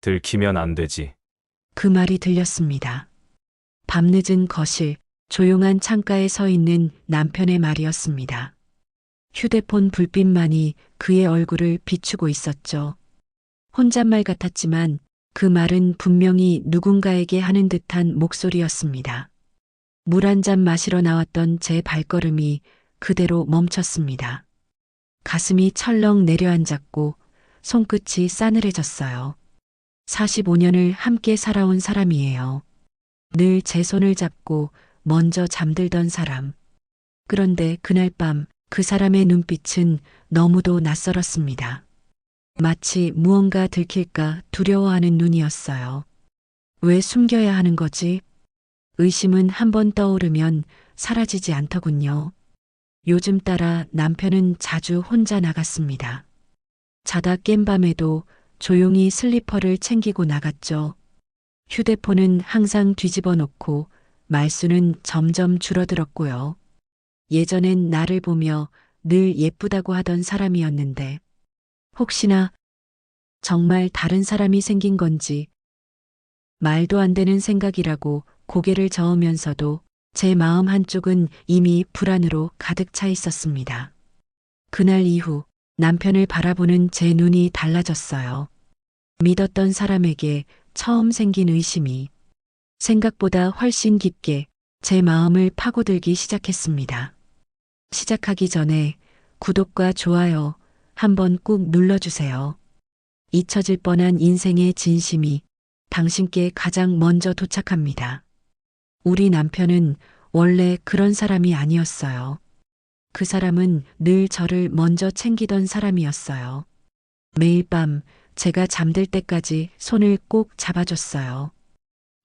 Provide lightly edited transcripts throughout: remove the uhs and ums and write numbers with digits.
들키면 안 되지. 그 말이 들렸습니다. 밤늦은 거실, 조용한 창가에 서 있는 남편의 말이었습니다. 휴대폰 불빛만이 그의 얼굴을 비추고 있었죠. 혼잣말 같았지만 그 말은 분명히 누군가에게 하는 듯한 목소리였습니다. 물 한 잔 마시러 나왔던 제 발걸음이 그대로 멈췄습니다. 가슴이 철렁 내려앉았고 손끝이 싸늘해졌어요. 45년을 함께 살아온 사람이에요. 늘 제 손을 잡고 먼저 잠들던 사람. 그런데 그날 밤 그 사람의 눈빛은 너무도 낯설었습니다. 마치 무언가 들킬까 두려워하는 눈이었어요. 왜 숨겨야 하는 거지? 의심은 한번 떠오르면 사라지지 않더군요. 요즘 따라 남편은 자주 혼자 나갔습니다. 자다 깬 밤에도 조용히 슬리퍼를 챙기고 나갔죠. 휴대폰은 항상 뒤집어 놓고 말수는 점점 줄어들었고요. 예전엔 나를 보며 늘 예쁘다고 하던 사람이었는데 혹시나 정말 다른 사람이 생긴 건지 말도 안 되는 생각이라고 고개를 저으면서도 제 마음 한쪽은 이미 불안으로 가득 차 있었습니다. 그날 이후 남편을 바라보는 제 눈이 달라졌어요. 믿었던 사람에게 처음 생긴 의심이 생각보다 훨씬 깊게 제 마음을 파고들기 시작했습니다. 시작하기 전에 구독과 좋아요 한번 꾹 눌러주세요. 잊혀질 뻔한 인생의 진심이 당신께 가장 먼저 도착합니다. 우리 남편은 원래 그런 사람이 아니었어요. 그 사람은 늘 저를 먼저 챙기던 사람이었어요. 매일 밤 제가 잠들 때까지 손을 꼭 잡아줬어요.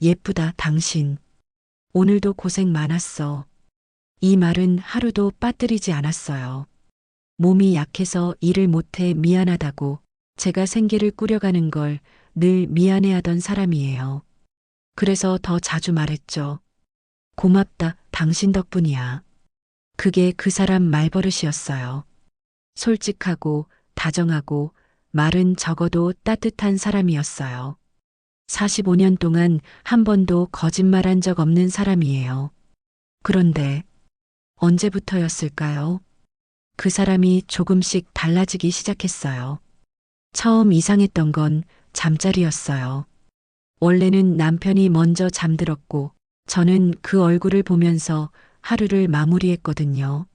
예쁘다, 당신. 오늘도 고생 많았어. 이 말은 하루도 빠뜨리지 않았어요. 몸이 약해서 일을 못해 미안하다고 제가 생계를 꾸려가는 걸 늘 미안해하던 사람이에요. 그래서 더 자주 말했죠. 고맙다, 당신 덕분이야. 그게 그 사람 말버릇이었어요. 솔직하고 다정하고 말은 적어도 따뜻한 사람이었어요. 45년 동안 한 번도 거짓말한 적 없는 사람이에요. 그런데 언제부터였을까요? 그 사람이 조금씩 달라지기 시작했어요. 처음 이상했던 건 잠자리였어요. 원래는 남편이 먼저 잠들었고 저는 그 얼굴을 보면서 하루를 마무리했거든요.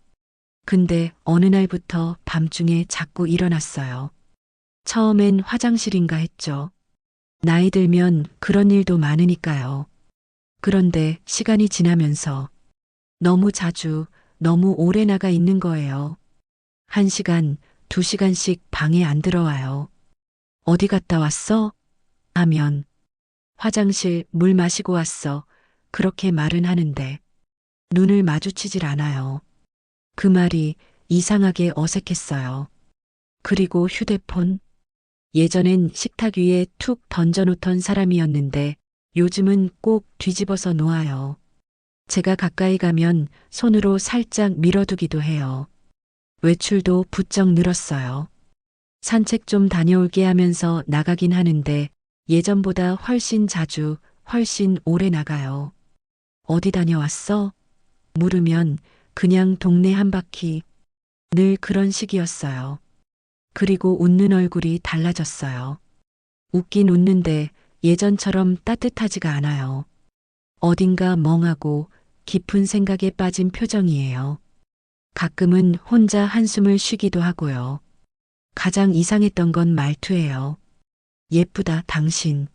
근데 어느 날부터 밤중에 자꾸 일어났어요. 처음엔 화장실인가 했죠. 나이 들면 그런 일도 많으니까요. 그런데 시간이 지나면서 너무 자주, 너무 오래 나가 있는 거예요. 1시간, 2시간씩 방에 안 들어와요. 어디 갔다 왔어? 하면 화장실 물 마시고 왔어. 그렇게 말은 하는데 눈을 마주치질 않아요. 그 말이 이상하게 어색했어요. 그리고 휴대폰. 예전엔 식탁 위에 툭 던져놓던 사람이었는데 요즘은 꼭 뒤집어서 놓아요. 제가 가까이 가면 손으로 살짝 밀어두기도 해요. 외출도 부쩍 늘었어요. 산책 좀 다녀올게 하면서 나가긴 하는데 예전보다 훨씬 자주, 훨씬 오래 나가요. 어디 다녀왔어? 물으면 그냥 동네 한 바퀴. 늘 그런 식이었어요. 그리고 웃는 얼굴이 달라졌어요. 웃긴 웃는데 예전처럼 따뜻하지가 않아요. 어딘가 멍하고 깊은 생각에 빠진 표정이에요. 가끔은 혼자 한숨을 쉬기도 하고요. 가장 이상했던 건 말투예요. 예쁘다, 당신.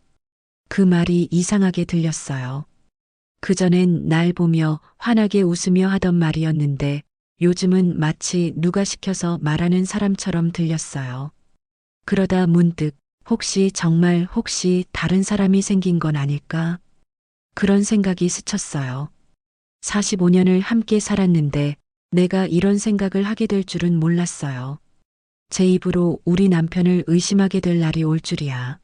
그 말이 이상하게 들렸어요. 그전엔 날 보며 환하게 웃으며 하던 말이었는데 요즘은 마치 누가 시켜서 말하는 사람처럼 들렸어요. 그러다 문득 정말 혹시 다른 사람이 생긴 건 아닐까? 그런 생각이 스쳤어요. 45년을 함께 살았는데 내가 이런 생각을 하게 될 줄은 몰랐어요. 제 입으로 우리 남편을 의심하게 될 날이 올 줄이야.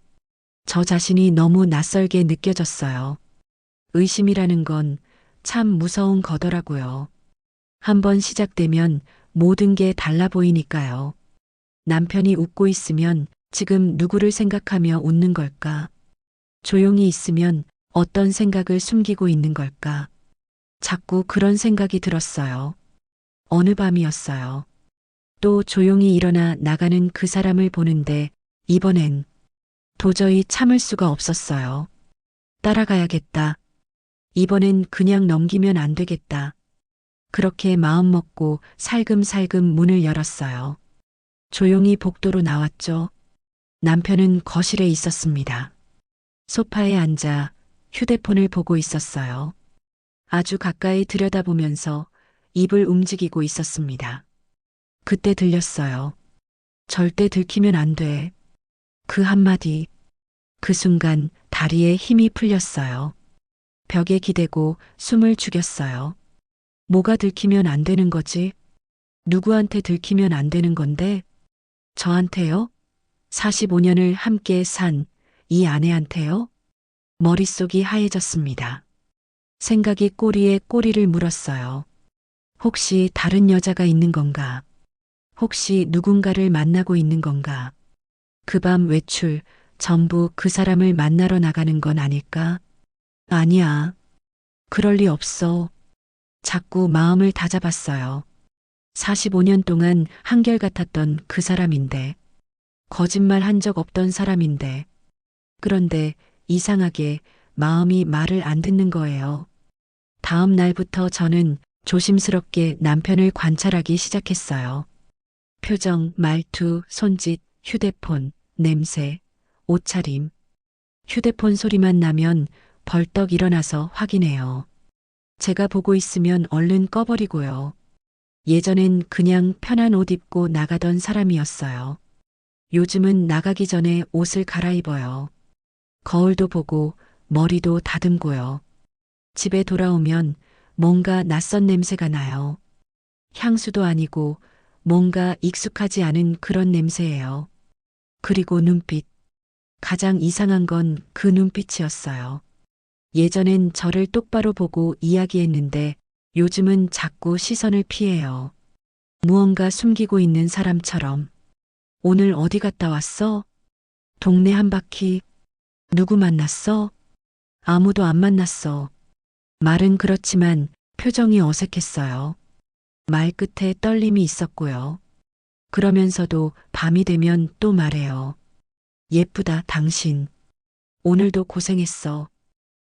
저 자신이 너무 낯설게 느껴졌어요. 의심이라는 건 참 무서운 거더라고요. 한번 시작되면 모든 게 달라 보이니까요. 남편이 웃고 있으면 지금 누구를 생각하며 웃는 걸까? 조용히 있으면 어떤 생각을 숨기고 있는 걸까? 자꾸 그런 생각이 들었어요. 어느 밤이었어요. 또 조용히 일어나 나가는 그 사람을 보는데 이번엔 도저히 참을 수가 없었어요. 따라가야겠다. 이번엔 그냥 넘기면 안 되겠다. 그렇게 마음먹고 살금살금 문을 열었어요. 조용히 복도로 나왔죠. 남편은 거실에 있었습니다. 소파에 앉아 휴대폰을 보고 있었어요. 아주 가까이 들여다보면서 입을 움직이고 있었습니다. 그때 들렸어요. 절대 들키면 안 돼. 그 한마디. 그 순간 다리에 힘이 풀렸어요. 벽에 기대고 숨을 죽였어요. 뭐가 들키면 안 되는 거지? 누구한테 들키면 안 되는 건데? 저한테요? 45년을 함께 산 이 아내한테요? 머릿속이 하얘졌습니다. 생각이 꼬리에 꼬리를 물었어요. 혹시 다른 여자가 있는 건가? 혹시 누군가를 만나고 있는 건가? 그 밤 외출, 전부 그 사람을 만나러 나가는 건 아닐까? 아니야. 그럴 리 없어. 자꾸 마음을 다잡았어요. 45년 동안 한결같았던 그 사람인데, 거짓말 한 적 없던 사람인데, 그런데 이상하게 마음이 말을 안 듣는 거예요. 다음 날부터 저는 조심스럽게 남편을 관찰하기 시작했어요. 표정, 말투, 손짓, 휴대폰, 냄새, 옷차림. 휴대폰 소리만 나면 벌떡 일어나서 확인해요. 제가 보고 있으면 얼른 꺼버리고요. 예전엔 그냥 편한 옷 입고 나가던 사람이었어요. 요즘은 나가기 전에 옷을 갈아입어요. 거울도 보고 머리도 다듬고요. 집에 돌아오면 뭔가 낯선 냄새가 나요. 향수도 아니고 뭔가 익숙하지 않은 그런 냄새예요. 그리고 눈빛. 가장 이상한 건 그 눈빛이었어요. 예전엔 저를 똑바로 보고 이야기했는데 요즘은 자꾸 시선을 피해요. 무언가 숨기고 있는 사람처럼. 오늘 어디 갔다 왔어? 동네 한 바퀴. 누구 만났어? 아무도 안 만났어. 말은 그렇지만 표정이 어색했어요. 말 끝에 떨림이 있었고요. 그러면서도 밤이 되면 또 말해요. 예쁘다, 당신. 오늘도 고생했어.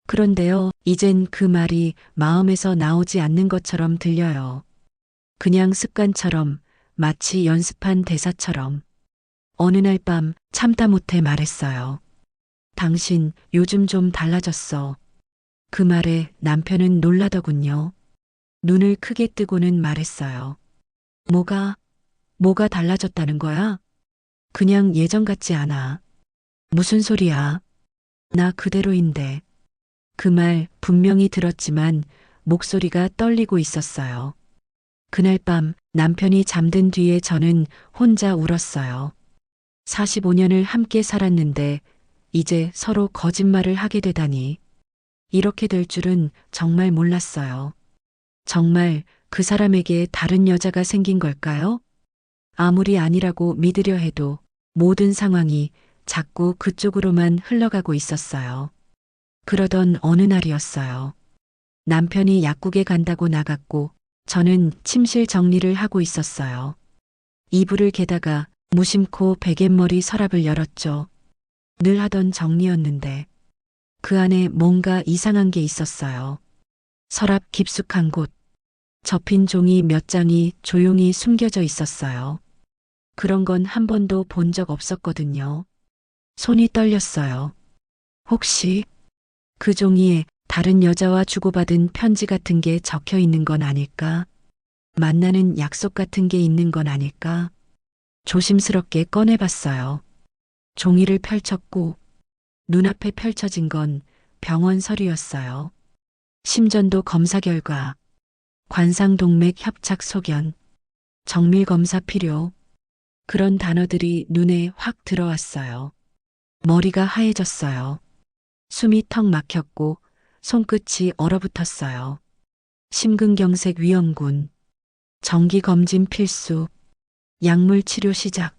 그런데요, 이젠 그 말이 마음에서 나오지 않는 것처럼 들려요. 그냥 습관처럼, 마치 연습한 대사처럼. 어느 날 밤 참다 못해 말했어요. 당신 요즘 좀 달라졌어. 그 말에 남편은 놀라더군요. 눈을 크게 뜨고는 말했어요. 뭐가 달라졌다는 거야? 그냥 예전 같지 않아. 무슨 소리야? 나 그대로인데. 그 말 분명히 들었지만 목소리가 떨리고 있었어요. 그날 밤 남편이 잠든 뒤에 저는 혼자 울었어요. 45년을 함께 살았는데 이제 서로 거짓말을 하게 되다니. 이렇게 될 줄은 정말 몰랐어요. 정말 그 사람에게 다른 여자가 생긴 걸까요? 아무리 아니라고 믿으려 해도 모든 상황이 자꾸 그쪽으로만 흘러가고 있었어요. 그러던 어느 날이었어요. 남편이 약국에 간다고 나갔고 저는 침실 정리를 하고 있었어요. 이불을 개다가 무심코 베갯머리 서랍을 열었죠. 늘 하던 정리였는데 그 안에 뭔가 이상한 게 있었어요. 서랍 깊숙한 곳, 접힌 종이 몇 장이 조용히 숨겨져 있었어요. 그런 건 한 번도 본 적 없었거든요. 손이 떨렸어요. 혹시 그 종이에 다른 여자와 주고받은 편지 같은 게 적혀 있는 건 아닐까? 만나는 약속 같은 게 있는 건 아닐까? 조심스럽게 꺼내봤어요. 종이를 펼쳤고 눈앞에 펼쳐진 건 병원 서류였어요. 심전도 검사 결과, 관상동맥 협착 소견, 정밀 검사 필요. 그런 단어들이 눈에 확 들어왔어요. 머리가 하얘졌어요. 숨이 턱 막혔고 손끝이 얼어붙었어요. 심근경색 위험군, 정기검진 필수, 약물 치료 시작.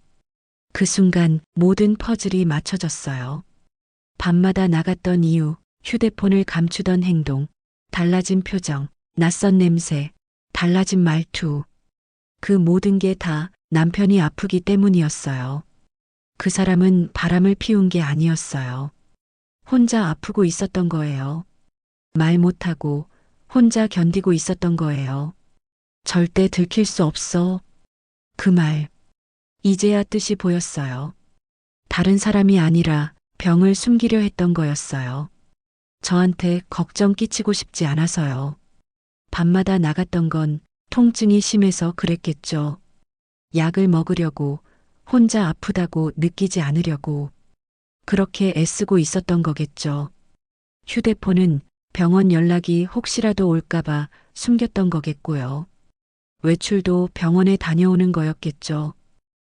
그 순간 모든 퍼즐이 맞춰졌어요. 밤마다 나갔던 이유, 휴대폰을 감추던 행동, 달라진 표정, 낯선 냄새, 달라진 말투. 그 모든 게 다 남편이 아프기 때문이었어요. 그 사람은 바람을 피운 게 아니었어요. 혼자 아프고 있었던 거예요. 말 못하고 혼자 견디고 있었던 거예요. 절대 들킬 수 없어. 그 말. 이제야 뜻이 보였어요. 다른 사람이 아니라 병을 숨기려 했던 거였어요. 저한테 걱정 끼치고 싶지 않아서요. 밤마다 나갔던 건 통증이 심해서 그랬겠죠. 약을 먹으려고, 혼자 아프다고 느끼지 않으려고. 그렇게 애쓰고 있었던 거겠죠. 휴대폰은 병원 연락이 혹시라도 올까봐 숨겼던 거겠고요. 외출도 병원에 다녀오는 거였겠죠.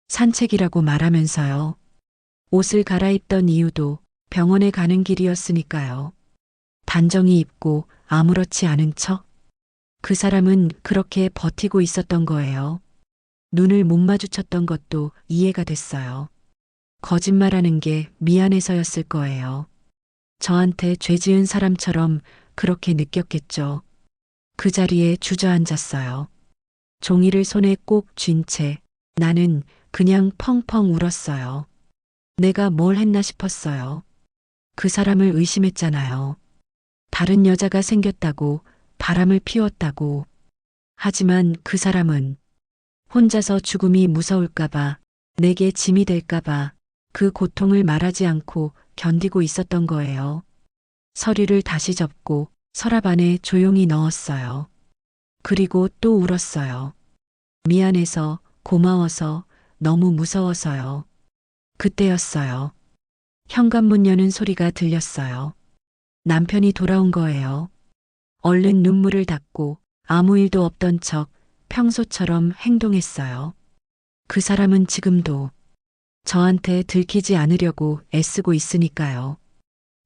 산책이라고 말하면서요. 옷을 갈아입던 이유도 병원에 가는 길이었으니까요. 단정히 입고 아무렇지 않은 척. 그 사람은 그렇게 버티고 있었던 거예요. 눈을 못 마주쳤던 것도 이해가 됐어요. 거짓말하는 게 미안해서였을 거예요. 저한테 죄 지은 사람처럼 그렇게 느꼈겠죠. 그 자리에 주저앉았어요. 종이를 손에 꼭 쥔 채 나는 그냥 펑펑 울었어요. 내가 뭘 했나 싶었어요. 그 사람을 의심했잖아요. 다른 여자가 생겼다고, 바람을 피웠다고. 하지만 그 사람은 혼자서 죽음이 무서울까봐, 내게 짐이 될까봐 그 고통을 말하지 않고 견디고 있었던 거예요. 서류를 다시 접고 서랍 안에 조용히 넣었어요. 그리고 또 울었어요. 미안해서, 고마워서, 너무 무서워서요. 그때였어요. 현관문 여는 소리가 들렸어요. 남편이 돌아온 거예요. 얼른 눈물을 닦고 아무 일도 없던 척 평소처럼 행동했어요. 그 사람은 지금도 저한테 들키지 않으려고 애쓰고 있으니까요.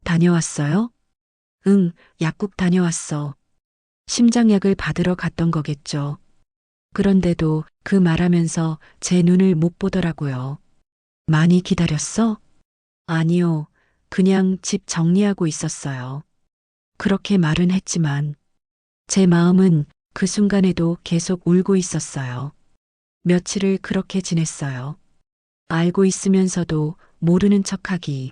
다녀왔어요? 응, 약국 다녀왔어. 심장약을 받으러 갔던 거겠죠. 그런데도 그 말하면서 제 눈을 못 보더라고요. 많이 기다렸어? 아니요. 그냥 집 정리하고 있었어요. 그렇게 말은 했지만 제 마음은 그 순간에도 계속 울고 있었어요. 며칠을 그렇게 지냈어요. 알고 있으면서도 모르는 척하기.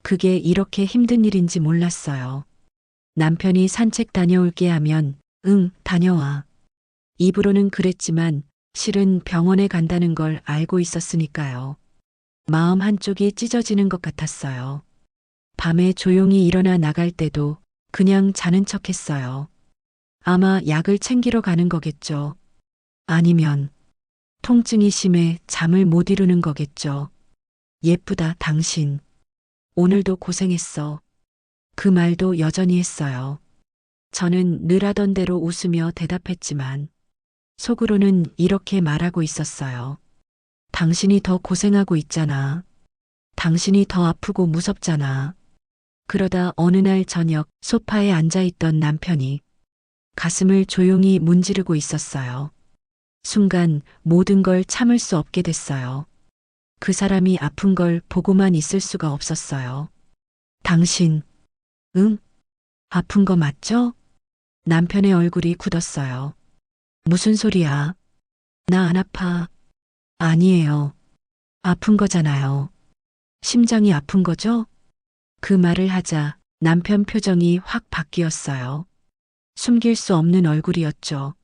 그게 이렇게 힘든 일인지 몰랐어요. 남편이 산책 다녀올게 하면 응, 다녀와. 입으로는 그랬지만 실은 병원에 간다는 걸 알고 있었으니까요. 마음 한쪽이 찢어지는 것 같았어요. 밤에 조용히 일어나 나갈 때도 그냥 자는 척 했어요. 아마 약을 챙기러 가는 거겠죠. 아니면 통증이 심해 잠을 못 이루는 거겠죠. 예쁘다, 당신. 오늘도 고생했어. 그 말도 여전히 했어요. 저는 늘 하던 대로 웃으며 대답했지만 속으로는 이렇게 말하고 있었어요. 당신이 더 고생하고 있잖아. 당신이 더 아프고 무섭잖아. 그러다 어느 날 저녁 소파에 앉아있던 남편이 가슴을 조용히 문지르고 있었어요. 순간 모든 걸 참을 수 없게 됐어요. 그 사람이 아픈 걸 보고만 있을 수가 없었어요. 당신, 응? 아픈 거 맞죠? 남편의 얼굴이 굳었어요. 무슨 소리야? 나 안 아파. 아니에요. 아픈 거잖아요. 심장이 아픈 거죠? 그 말을 하자 남편 표정이 확 바뀌었어요. 숨길 수 없는 얼굴이었죠.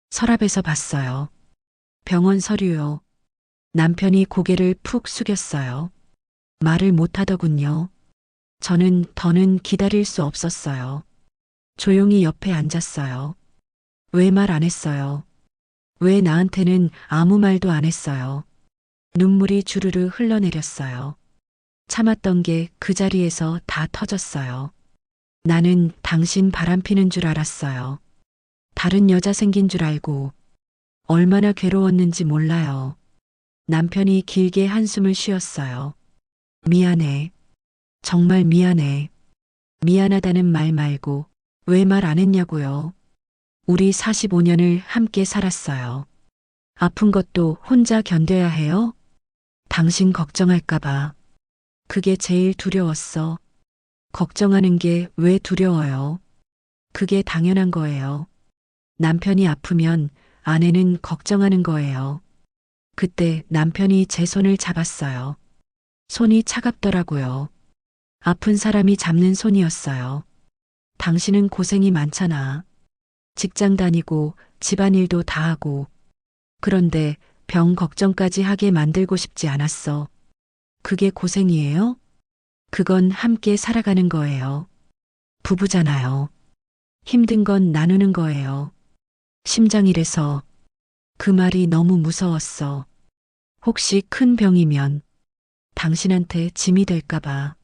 서랍에서 봤어요. 병원 서류요. 남편이 고개를 푹 숙였어요. 말을 못 하더군요. 저는 더는 기다릴 수 없었어요. 조용히 옆에 앉았어요. 왜 말 안 했어요? 왜 나한테는 아무 말도 안 했어요? 눈물이 주르르 흘러내렸어요. 참았던 게 그 자리에서 다 터졌어요. 나는 당신 바람피는 줄 알았어요. 다른 여자 생긴 줄 알고 얼마나 괴로웠는지 몰라요. 남편이 길게 한숨을 쉬었어요. 미안해. 정말 미안해. 미안하다는 말 말고 왜 말 안 했냐고요. 우리 45년을 함께 살았어요. 아픈 것도 혼자 견뎌야 해요? 당신 걱정할까봐. 그게 제일 두려웠어. 걱정하는 게 왜 두려워요? 그게 당연한 거예요. 남편이 아프면 아내는 걱정하는 거예요. 그때 남편이 제 손을 잡았어요. 손이 차갑더라고요. 아픈 사람이 잡는 손이었어요. 당신은 고생이 많잖아. 직장 다니고 집안일도 다 하고. 그런데 병 걱정까지 하게 만들고 싶지 않았어. 그게 고생이에요? 그건 함께 살아가는 거예요. 부부잖아요. 힘든 건 나누는 거예요. 심장이래서 그 말이 너무 무서웠어. 혹시 큰 병이면 당신한테 짐이 될까봐.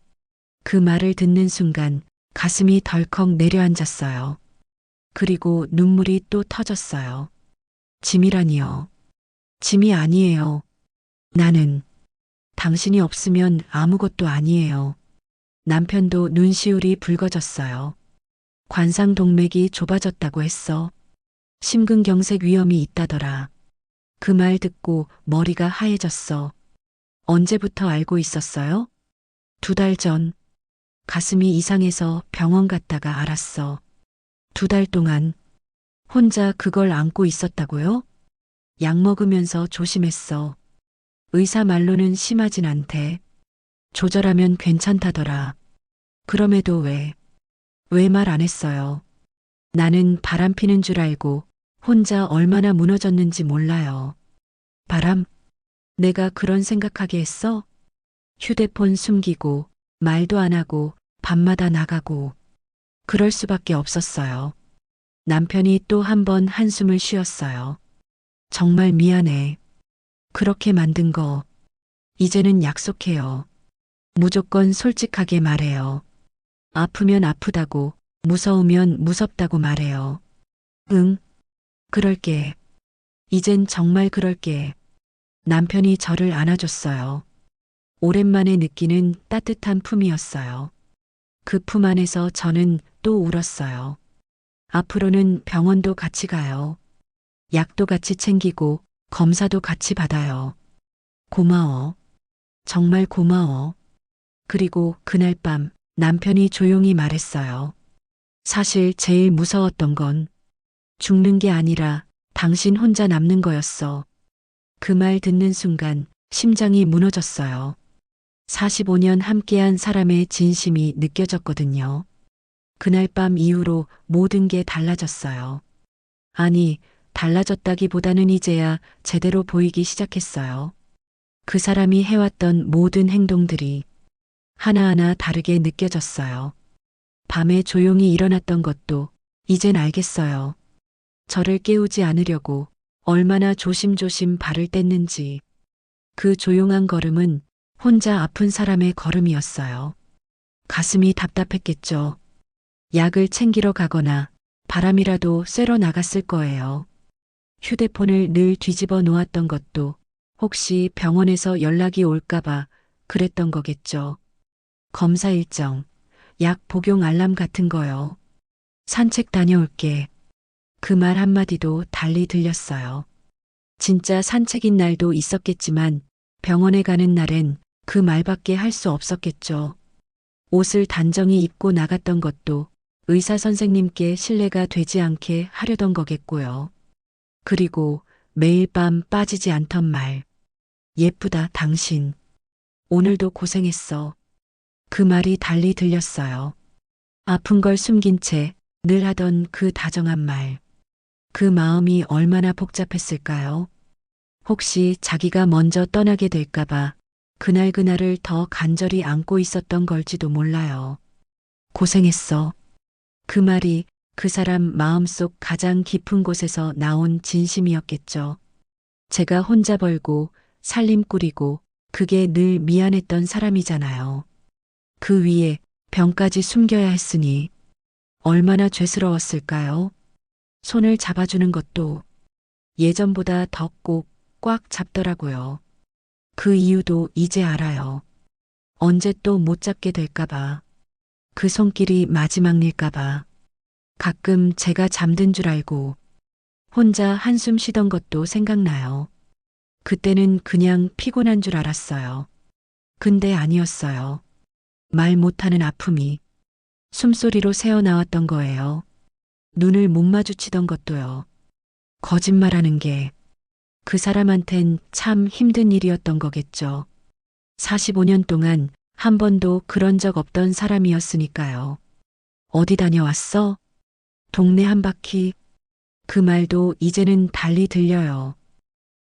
그 말을 듣는 순간 가슴이 덜컥 내려앉았어요. 그리고 눈물이 또 터졌어요. 짐이라니요. 짐이 아니에요. 나는 당신이 없으면 아무것도 아니에요. 남편도 눈시울이 붉어졌어요. 관상동맥이 좁아졌다고 했어. 심근경색 위험이 있다더라. 그 말 듣고 머리가 하얘졌어. 언제부터 알고 있었어요? 2달 전. 가슴이 이상해서 병원 갔다가 알았어. 2달 동안 혼자 그걸 안고 있었다고요? 약 먹으면서 조심했어. 의사 말로는 심하진 않대. 조절하면 괜찮다더라. 그럼에도 왜 말 안 했어요? 나는 바람 피는 줄 알고 혼자 얼마나 무너졌는지 몰라요. 바람? 내가 그런 생각하게 했어? 휴대폰 숨기고 말도 안 하고 밤마다 나가고 그럴 수밖에 없었어요. 남편이 또 한 번 한숨을 쉬었어요. 정말 미안해. 그렇게 만든 거 이제는 약속해요. 무조건 솔직하게 말해요. 아프면 아프다고, 무서우면 무섭다고 말해요. 응, 그럴게. 이젠 정말 그럴게. 남편이 저를 안아줬어요. 오랜만에 느끼는 따뜻한 품이었어요. 그 품 안에서 저는 또 울었어요. 앞으로는 병원도 같이 가요. 약도 같이 챙기고 검사도 같이 받아요. 고마워. 정말 고마워. 그리고 그날 밤 남편이 조용히 말했어요. 사실 제일 무서웠던 건 죽는 게 아니라 당신 혼자 남는 거였어. 그 말 듣는 순간 심장이 무너졌어요. 45년 함께한 사람의 진심이 느껴졌거든요. 그날 밤 이후로 모든 게 달라졌어요. 아니, 달라졌다기보다는 이제야 제대로 보이기 시작했어요. 그 사람이 해왔던 모든 행동들이 하나하나 다르게 느껴졌어요. 밤에 조용히 일어났던 것도 이젠 알겠어요. 저를 깨우지 않으려고 얼마나 조심조심 발을 뗐는지. 그 조용한 걸음은 혼자 아픈 사람의 걸음이었어요. 가슴이 답답했겠죠. 약을 챙기러 가거나 바람이라도 쐬러 나갔을 거예요. 휴대폰을 늘 뒤집어 놓았던 것도 혹시 병원에서 연락이 올까봐 그랬던 거겠죠. 검사 일정, 약 복용 알람 같은 거요. 산책 다녀올게. 그 말 한마디도 달리 들렸어요. 진짜 산책인 날도 있었겠지만 병원에 가는 날엔 그 말밖에 할 수 없었겠죠. 옷을 단정히 입고 나갔던 것도 의사 선생님께 신뢰가 되지 않게 하려던 거겠고요. 그리고 매일 밤 빠지지 않던 말. 예쁘다, 당신. 오늘도 고생했어. 그 말이 달리 들렸어요. 아픈 걸 숨긴 채 늘 하던 그 다정한 말. 그 마음이 얼마나 복잡했을까요? 혹시 자기가 먼저 떠나게 될까봐 그날을 더 간절히 안고 있었던 걸지도 몰라요. 고생했어. 그 말이 그 사람 마음속 가장 깊은 곳에서 나온 진심이었겠죠. 제가 혼자 벌고 살림 꾸리고 그게 늘 미안했던 사람이잖아요. 그 위에 병까지 숨겨야 했으니 얼마나 죄스러웠을까요? 손을 잡아주는 것도 예전보다 더 꼭 꽉 잡더라고요. 그 이유도 이제 알아요. 언제 또 못 잡게 될까봐. 그 손길이 마지막일까봐. 가끔 제가 잠든 줄 알고 혼자 한숨 쉬던 것도 생각나요. 그때는 그냥 피곤한 줄 알았어요. 근데 아니었어요. 말 못하는 아픔이 숨소리로 새어나왔던 거예요. 눈을 못 마주치던 것도요. 거짓말하는 게 그 사람한텐 참 힘든 일이었던 거겠죠. 45년 동안 한 번도 그런 적 없던 사람이었으니까요. 어디 다녀왔어? 동네 한 바퀴. 그 말도 이제는 달리 들려요.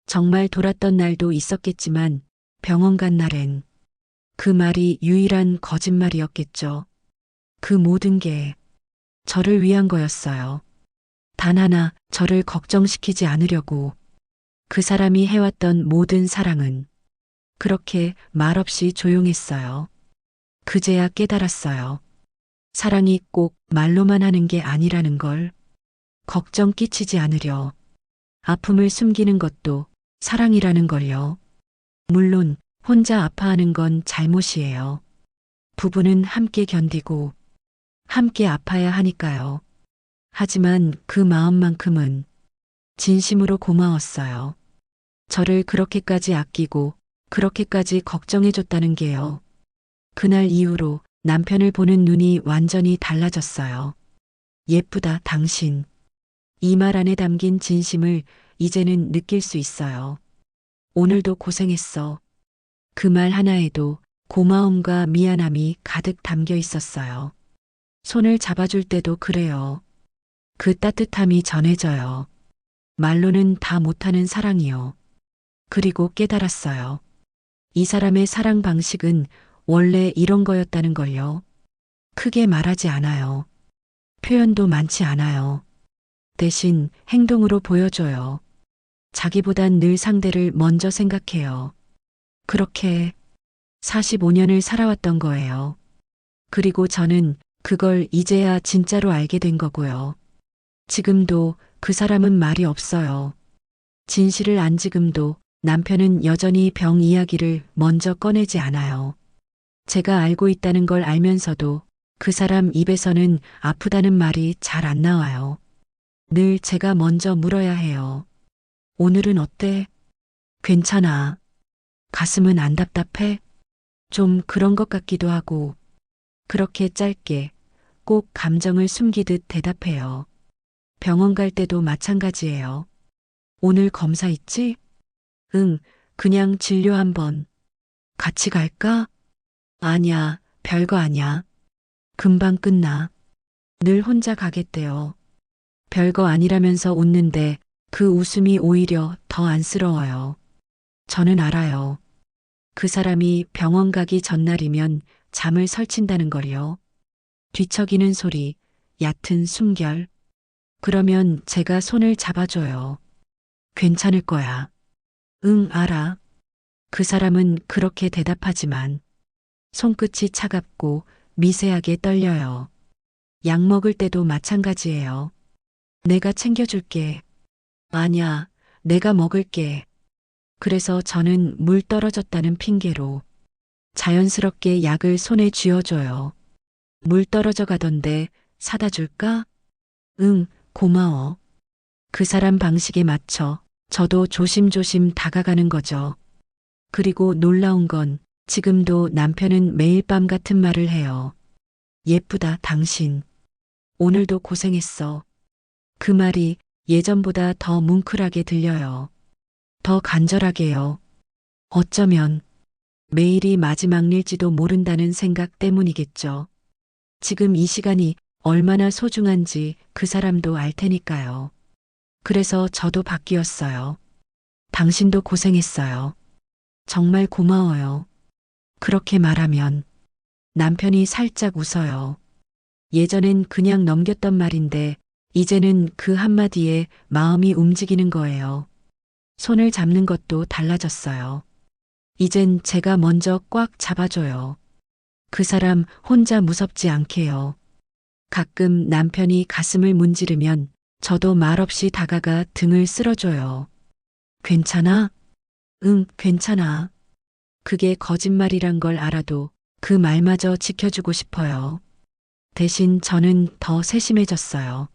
정말 돌았던 날도 있었겠지만 병원 간 날엔 그 말이 유일한 거짓말이었겠죠. 그 모든 게 저를 위한 거였어요. 단 하나 저를 걱정시키지 않으려고. 그 사람이 해왔던 모든 사랑은 그렇게 말없이 조용했어요. 그제야 깨달았어요. 사랑이 꼭 말로만 하는 게 아니라는 걸. 걱정 끼치지 않으려 아픔을 숨기는 것도 사랑이라는 걸요. 물론 혼자 아파하는 건 잘못이에요. 부부는 함께 견디고 함께 아파야 하니까요. 하지만 그 마음만큼은 진심으로 고마웠어요. 저를 그렇게까지 아끼고 그렇게까지 걱정해줬다는 게요. 그날 이후로 남편을 보는 눈이 완전히 달라졌어요. 예쁘다, 당신. 이 말 안에 담긴 진심을 이제는 느낄 수 있어요. 오늘도 고생했어. 그 말 하나에도 고마움과 미안함이 가득 담겨 있었어요. 손을 잡아줄 때도 그래요. 그 따뜻함이 전해져요. 말로는 다 못하는 사랑이요. 그리고 깨달았어요. 이 사람의 사랑 방식은 원래 이런 거였다는 걸요. 크게 말하지 않아요. 표현도 많지 않아요. 대신 행동으로 보여줘요. 자기보단 늘 상대를 먼저 생각해요. 그렇게 45년을 살아왔던 거예요. 그리고 저는 그걸 이제야 진짜로 알게 된 거고요. 지금도 그 사람은 말이 없어요. 진실을 안 지금도 남편은 여전히 병 이야기를 먼저 꺼내지 않아요. 제가 알고 있다는 걸 알면서도 그 사람 입에서는 아프다는 말이 잘 안 나와요. 늘 제가 먼저 물어야 해요. 오늘은 어때? 괜찮아. 가슴은 안 답답해? 좀 그런 것 같기도 하고. 그렇게 짧게 꼭 감정을 숨기듯 대답해요. 병원 갈 때도 마찬가지예요. 오늘 검사 있지? 응, 그냥 진료 한번. 같이 갈까? 아니야, 별거 아니야. 금방 끝나. 늘 혼자 가겠대요. 별거 아니라면서 웃는데 그 웃음이 오히려 더 안쓰러워요. 저는 알아요. 그 사람이 병원 가기 전날이면 잠을 설친다는 걸요. 뒤척이는 소리, 얕은 숨결. 그러면 제가 손을 잡아줘요. 괜찮을 거야. 응, 알아. 그 사람은 그렇게 대답하지만 손끝이 차갑고 미세하게 떨려요. 약 먹을 때도 마찬가지예요. 내가 챙겨줄게. 아니야, 내가 먹을게. 그래서 저는 물 떨어졌다는 핑계로 자연스럽게 약을 손에 쥐어줘요. 물 떨어져 가던데 사다 줄까? 응, 고마워. 그 사람 방식에 맞춰 저도 조심조심 다가가는 거죠. 그리고 놀라운 건 지금도 남편은 매일 밤 같은 말을 해요. 예쁘다, 당신. 오늘도 고생했어. 그 말이 예전보다 더 뭉클하게 들려요. 더 간절하게요. 어쩌면 매일이 마지막일지도 모른다는 생각 때문이겠죠. 지금 이 시간이 얼마나 소중한지 그 사람도 알 테니까요. 그래서 저도 바뀌었어요. 당신도 고생했어요. 정말 고마워요. 그렇게 말하면 남편이 살짝 웃어요. 예전엔 그냥 넘겼던 말인데 이제는 그 한마디에 마음이 움직이는 거예요. 손을 잡는 것도 달라졌어요. 이젠 제가 먼저 꽉 잡아줘요. 그 사람 혼자 무섭지 않게요. 가끔 남편이 가슴을 문지르면 저도 말없이 다가가 등을 쓸어줘요. 괜찮아? 응, 괜찮아. 그게 거짓말이란 걸 알아도 그 말마저 지켜주고 싶어요. 대신 저는 더 세심해졌어요.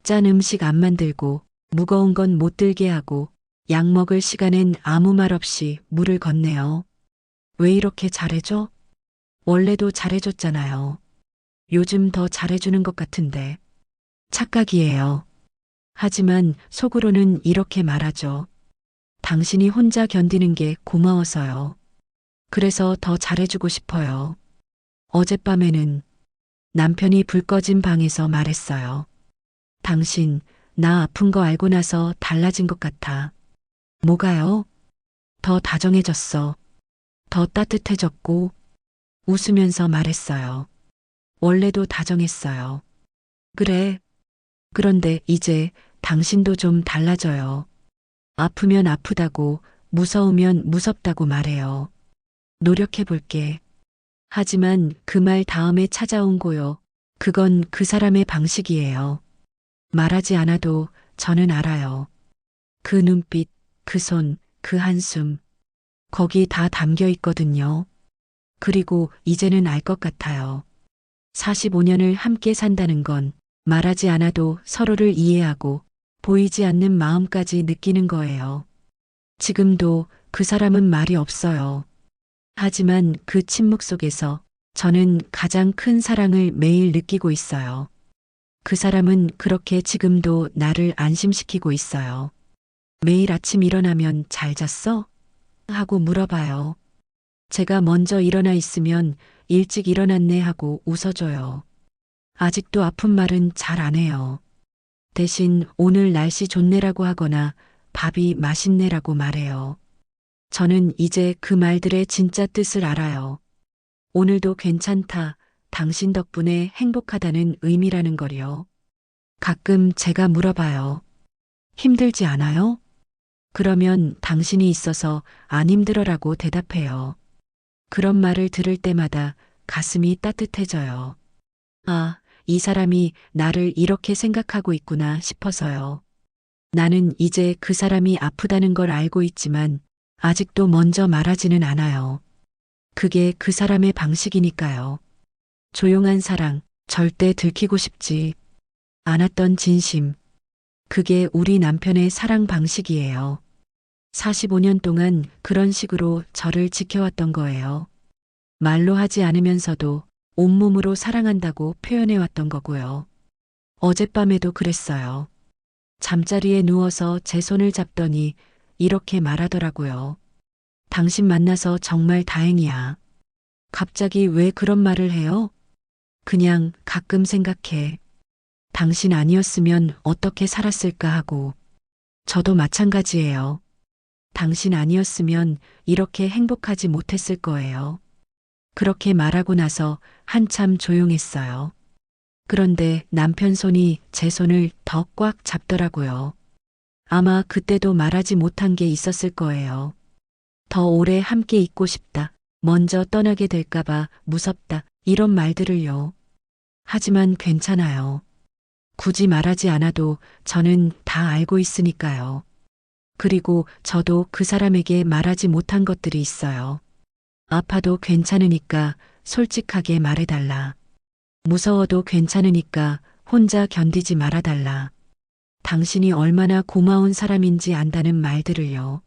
짠 음식 안 만들고 무거운 건 못 들게 하고 약 먹을 시간엔 아무 말 없이 물을 건네요. 왜 이렇게 잘해줘? 원래도 잘해줬잖아요. 요즘 더 잘해주는 것 같은데. 착각이에요. 하지만 속으로는 이렇게 말하죠. 당신이 혼자 견디는 게 고마워서요. 그래서 더 잘해주고 싶어요. 어젯밤에는 남편이 불 꺼진 방에서 말했어요. 당신, 나 아픈 거 알고 나서 달라진 것 같아. 뭐가요? 더 다정해졌어. 더 따뜻해졌고, 웃으면서 말했어요. 원래도 다정했어요. 그래. 그런데 이제 당신도 좀 달라져요. 아프면 아프다고, 무서우면 무섭다고 말해요. 노력해 볼게. 하지만 그 말 다음에 찾아온 고요. 그건 그 사람의 방식이에요. 말하지 않아도 저는 알아요. 그 눈빛, 그 손, 그 한숨. 거기 다 담겨 있거든요. 그리고 이제는 알 것 같아요. 45년을 함께 산다는 건 말하지 않아도 서로를 이해하고 보이지 않는 마음까지 느끼는 거예요. 지금도 그 사람은 말이 없어요. 하지만 그 침묵 속에서 저는 가장 큰 사랑을 매일 느끼고 있어요. 그 사람은 그렇게 지금도 나를 안심시키고 있어요. 매일 아침 일어나면 잘 잤어? 하고 물어봐요. 제가 먼저 일어나 있으면 일찍 일어났네 하고 웃어줘요. 아직도 아픈 말은 잘 안 해요. 대신 오늘 날씨 좋네라고 하거나 밥이 맛있네라고 말해요. 저는 이제 그 말들의 진짜 뜻을 알아요. 오늘도 괜찮다, 당신 덕분에 행복하다는 의미라는 걸요. 가끔 제가 물어봐요. 힘들지 않아요? 그러면 당신이 있어서 안 힘들어라고 대답해요. 그런 말을 들을 때마다 가슴이 따뜻해져요. 아, 이 사람이 나를 이렇게 생각하고 있구나 싶어서요. 나는 이제 그 사람이 아프다는 걸 알고 있지만 아직도 먼저 말하지는 않아요. 그게 그 사람의 방식이니까요. 조용한 사랑, 절대 들키고 싶지 않았던 진심. 그게 우리 남편의 사랑 방식이에요. 45년 동안 그런 식으로 저를 지켜왔던 거예요. 말로 하지 않으면서도 온몸으로 사랑한다고 표현해왔던 거고요. 어젯밤에도 그랬어요. 잠자리에 누워서 제 손을 잡더니 이렇게 말하더라고요. 당신 만나서 정말 다행이야. 갑자기 왜 그런 말을 해요? 그냥 가끔 생각해. 당신 아니었으면 어떻게 살았을까 하고. 저도 마찬가지예요. 당신 아니었으면 이렇게 행복하지 못했을 거예요. 그렇게 말하고 나서 한참 조용했어요. 그런데 남편 손이 제 손을 더 꽉 잡더라고요. 아마 그때도 말하지 못한 게 있었을 거예요. 더 오래 함께 있고 싶다. 먼저 떠나게 될까봐 무섭다. 이런 말들을요. 하지만 괜찮아요. 굳이 말하지 않아도 저는 다 알고 있으니까요. 그리고 저도 그 사람에게 말하지 못한 것들이 있어요. 아파도 괜찮으니까 솔직하게 말해달라. 무서워도 괜찮으니까 혼자 견디지 말아달라. 당신이 얼마나 고마운 사람인지 안다는 말들을요.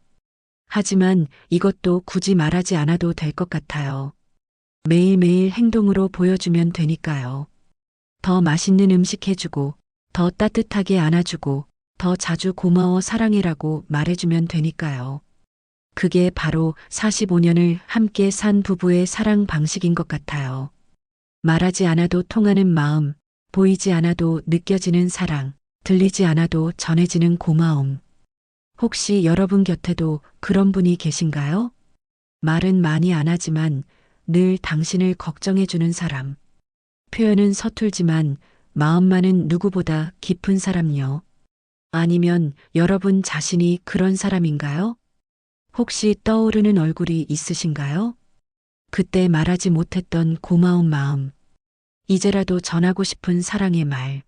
하지만 이것도 굳이 말하지 않아도 될 것 같아요. 매일매일 행동으로 보여주면 되니까요. 더 맛있는 음식 해주고, 더 따뜻하게 안아주고, 더 자주 고마워 사랑해라고 말해주면 되니까요. 그게 바로 45년을 함께 산 부부의 사랑 방식인 것 같아요. 말하지 않아도 통하는 마음, 보이지 않아도 느껴지는 사랑, 들리지 않아도 전해지는 고마움. 혹시 여러분 곁에도 그런 분이 계신가요? 말은 많이 안 하지만 늘 당신을 걱정해주는 사람. 표현은 서툴지만 마음만은 누구보다 깊은 사람요. 아니면 여러분 자신이 그런 사람인가요? 혹시 떠오르는 얼굴이 있으신가요? 그때 말하지 못했던 고마운 마음. 이제라도 전하고 싶은 사랑의 말.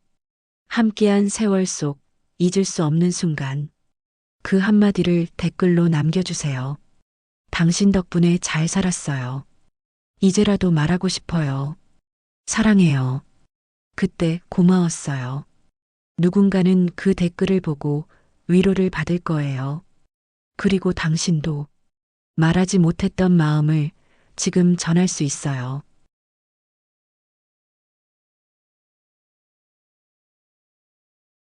함께한 세월 속 잊을 수 없는 순간. 그 한마디를 댓글로 남겨주세요. 당신 덕분에 잘 살았어요. 이제라도 말하고 싶어요. 사랑해요. 그때 고마웠어요. 누군가는 그 댓글을 보고 위로를 받을 거예요. 그리고 당신도 말하지 못했던 마음을 지금 전할 수 있어요.